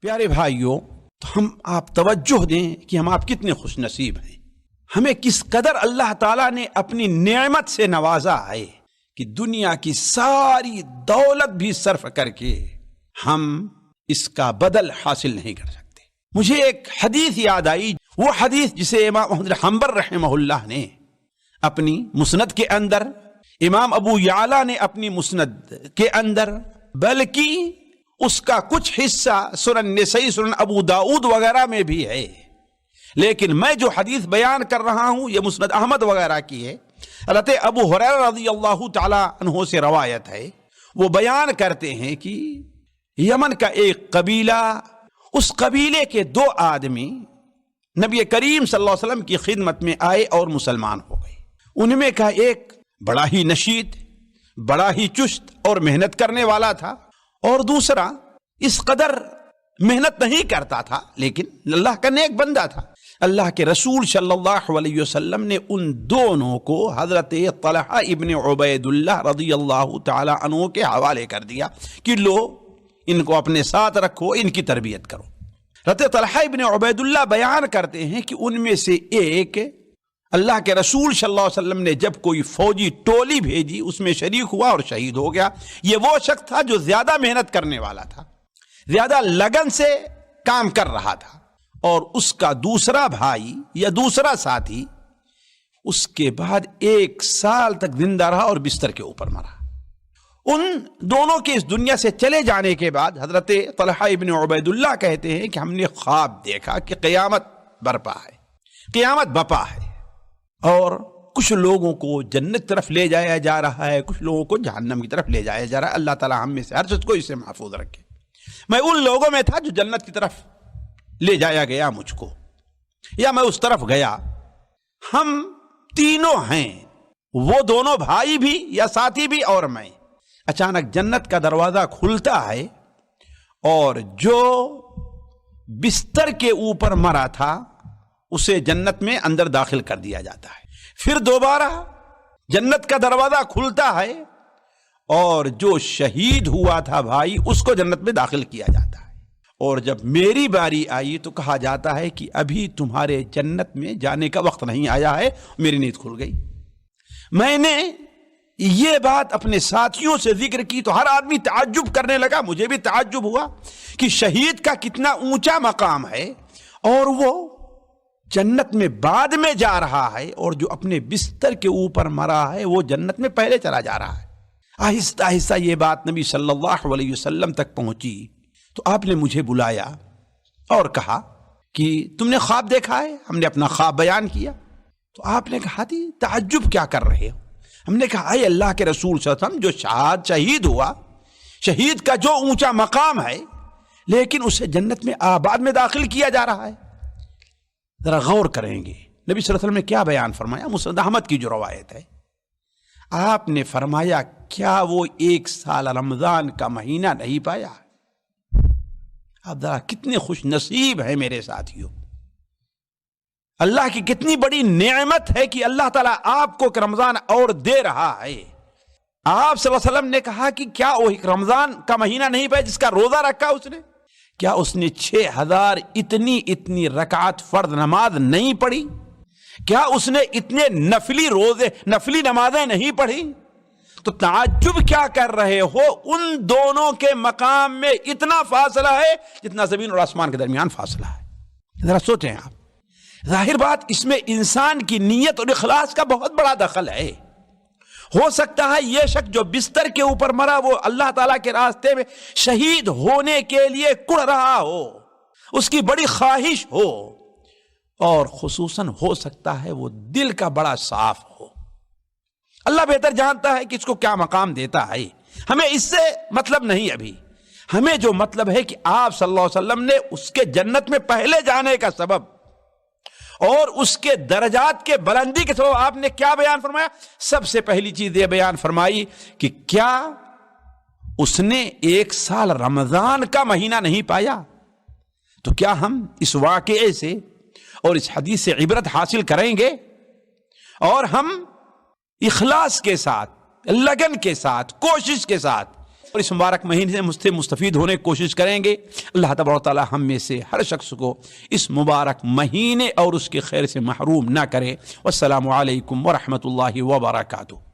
پیارے بھائیوں، تو ہم آپ توجہ دیں کہ ہم آپ کتنے خوش نصیب ہیں، ہمیں کس قدر اللہ تعالیٰ نے اپنی نعمت سے نوازا ہے کہ دنیا کی ساری دولت بھی صرف کر کے ہم اس کا بدل حاصل نہیں کر سکتے۔ مجھے ایک حدیث یاد آئی، وہ حدیث جسے امام احمد حنبل رحمہ اللہ نے اپنی مسند کے اندر، امام ابو یعلا نے اپنی مسند کے اندر، بلکہ اس کا کچھ حصہ سنن نسائی، سنن ابو داؤد وغیرہ میں بھی ہے، لیکن میں جو حدیث بیان کر رہا ہوں یہ مسند احمد وغیرہ کی ہے۔ حضرت ابو ہریرہ رضی اللہ تعالی عنہ سے روایت ہے، وہ بیان کرتے ہیں کہ یمن کا ایک قبیلہ، اس قبیلے کے دو آدمی نبی کریم صلی اللہ علیہ وسلم کی خدمت میں آئے اور مسلمان ہو گئے۔ ان میں کا ایک بڑا ہی نشید، بڑا ہی چست اور محنت کرنے والا تھا، اور دوسرا اس قدر محنت نہیں کرتا تھا لیکن اللہ کا نیک بندہ تھا۔ اللہ کے رسول صلی اللہ علیہ وسلم نے ان دونوں کو حضرت طلحہ ابن عبید اللہ رضی اللہ تعالی عنہ کے حوالے کر دیا کہ لو ان کو اپنے ساتھ رکھو، ان کی تربیت کرو۔ حضرت طلحہ ابن عبید اللہ بیان کرتے ہیں کہ ان میں سے ایک، اللہ کے رسول صلی اللہ علیہ وسلم نے جب کوئی فوجی ٹولی بھیجی اس میں شریک ہوا اور شہید ہو گیا۔ یہ وہ شخص تھا جو زیادہ محنت کرنے والا تھا، زیادہ لگن سے کام کر رہا تھا، اور اس کا دوسرا بھائی یا دوسرا ساتھی اس کے بعد 1 سال تک زندہ رہا اور بستر کے اوپر مرا۔ ان دونوں کے اس دنیا سے چلے جانے کے بعد حضرت طلحہ ابن عبید اللہ کہتے ہیں کہ ہم نے خواب دیکھا کہ قیامت برپا ہے، قیامت بپا ہے، اور کچھ لوگوں کو جنت طرف لے جایا جا رہا ہے، کچھ لوگوں کو جہنم کی طرف لے جایا جا رہا ہے۔ اللہ تعالیٰ ہم میں سے ہر شخص کو اس سے محفوظ رکھے۔ میں ان لوگوں میں تھا جو جنت کی طرف لے جایا گیا مجھ کو، یا میں اس طرف گیا۔ ہم تینوں ہیں، وہ دونوں بھائی بھی یا ساتھی بھی اور میں۔ اچانک جنت کا دروازہ کھلتا ہے اور جو بستر کے اوپر مرا تھا اسے جنت میں اندر داخل کر دیا جاتا ہے۔ پھر دوبارہ جنت کا دروازہ کھلتا ہے اور جو شہید ہوا تھا بھائی اس کو جنت میں داخل کیا جاتا ہے، اور جب میری باری آئی تو کہا جاتا ہے کہ ابھی تمہارے جنت میں جانے کا وقت نہیں آیا ہے۔ میری نیند کھل گئی۔ میں نے یہ بات اپنے ساتھیوں سے ذکر کی تو ہر آدمی تعجب کرنے لگا، مجھے بھی تعجب ہوا کہ شہید کا کتنا اونچا مقام ہے اور وہ جنت میں بعد میں جا رہا ہے، اور جو اپنے بستر کے اوپر مرا ہے وہ جنت میں پہلے چلا جا رہا ہے۔ آہستہ آہستہ یہ بات نبی صلی اللہ علیہ وسلم تک پہنچی تو آپ نے مجھے بلایا اور کہا کہ تم نے خواب دیکھا ہے؟ ہم نے اپنا خواب بیان کیا تو آپ نے کہا تھی تعجب کیا کر رہے ہو؟ ہم نے کہا اے اللہ کے رسول صلی اللہ علیہ وسلم، جو شہید ہوا، شہید کا جو اونچا مقام ہے لیکن اسے جنت میں بعد میں داخل کیا جا رہا ہے۔ ذرا غور کریں گے نبی صلی اللہ علیہ وسلم نے کیا بیان فرمایا۔ مسند احمد کی جو روایت ہے، آپ نے فرمایا کیا وہ 1 سال رمضان کا مہینہ نہیں پایا؟ آپ ذرا کتنے خوش نصیب ہیں میرے ساتھیوں، اللہ کی کتنی بڑی نعمت ہے کہ اللہ تعالیٰ آپ کو رمضان اور دے رہا ہے۔ آپ صلی اللہ علیہ وسلم نے کہا کہ کیا وہ رمضان کا مہینہ نہیں پایا جس کا روزہ رکھا اس نے؟ کیا اس نے 6000 اتنی رکعت فرض نماز نہیں پڑھی؟ کیا اس نے اتنے نفلی نمازیں نہیں پڑھی؟ تو تعجب کیا کر رہے ہو؟ ان دونوں کے مقام میں اتنا فاصلہ ہے جتنا زمین اور آسمان کے درمیان فاصلہ ہے۔ ذرا سوچیں آپ، ظاہر بات اس میں انسان کی نیت اور اخلاص کا بہت بڑا دخل ہے۔ ہو سکتا ہے یہ شخص جو بستر کے اوپر مرا وہ اللہ تعالیٰ کے راستے میں شہید ہونے کے لیے کڑ رہا ہو، اس کی بڑی خواہش ہو، اور خصوصاً ہو سکتا ہے وہ دل کا بڑا صاف ہو۔ اللہ بہتر جانتا ہے کہ اس کو کیا مقام دیتا ہے، ہمیں اس سے مطلب نہیں۔ ابھی ہمیں جو مطلب ہے کہ آپ صلی اللہ علیہ وسلم نے اس کے جنت میں پہلے جانے کا سبب اور اس کے درجات کے بلندی کے سبب آپ نے کیا بیان فرمایا؟ سب سے پہلی چیز یہ بیان فرمائی کہ کیا اس نے 1 سال رمضان کا مہینہ نہیں پایا؟ تو کیا ہم اس واقعے سے اور اس حدیث سے عبرت حاصل کریں گے اور ہم اخلاص کے ساتھ، لگن کے ساتھ، کوشش کے ساتھ اور اس مبارک مہینے سے مستفید ہونے کی کوشش کریں گے۔ اللہ تبارک و تعالی ہم میں سے ہر شخص کو اس مبارک مہینے اور اس کے خیر سے محروم نہ کرے۔ والسلام علیکم ورحمۃ اللہ وبرکاتہ۔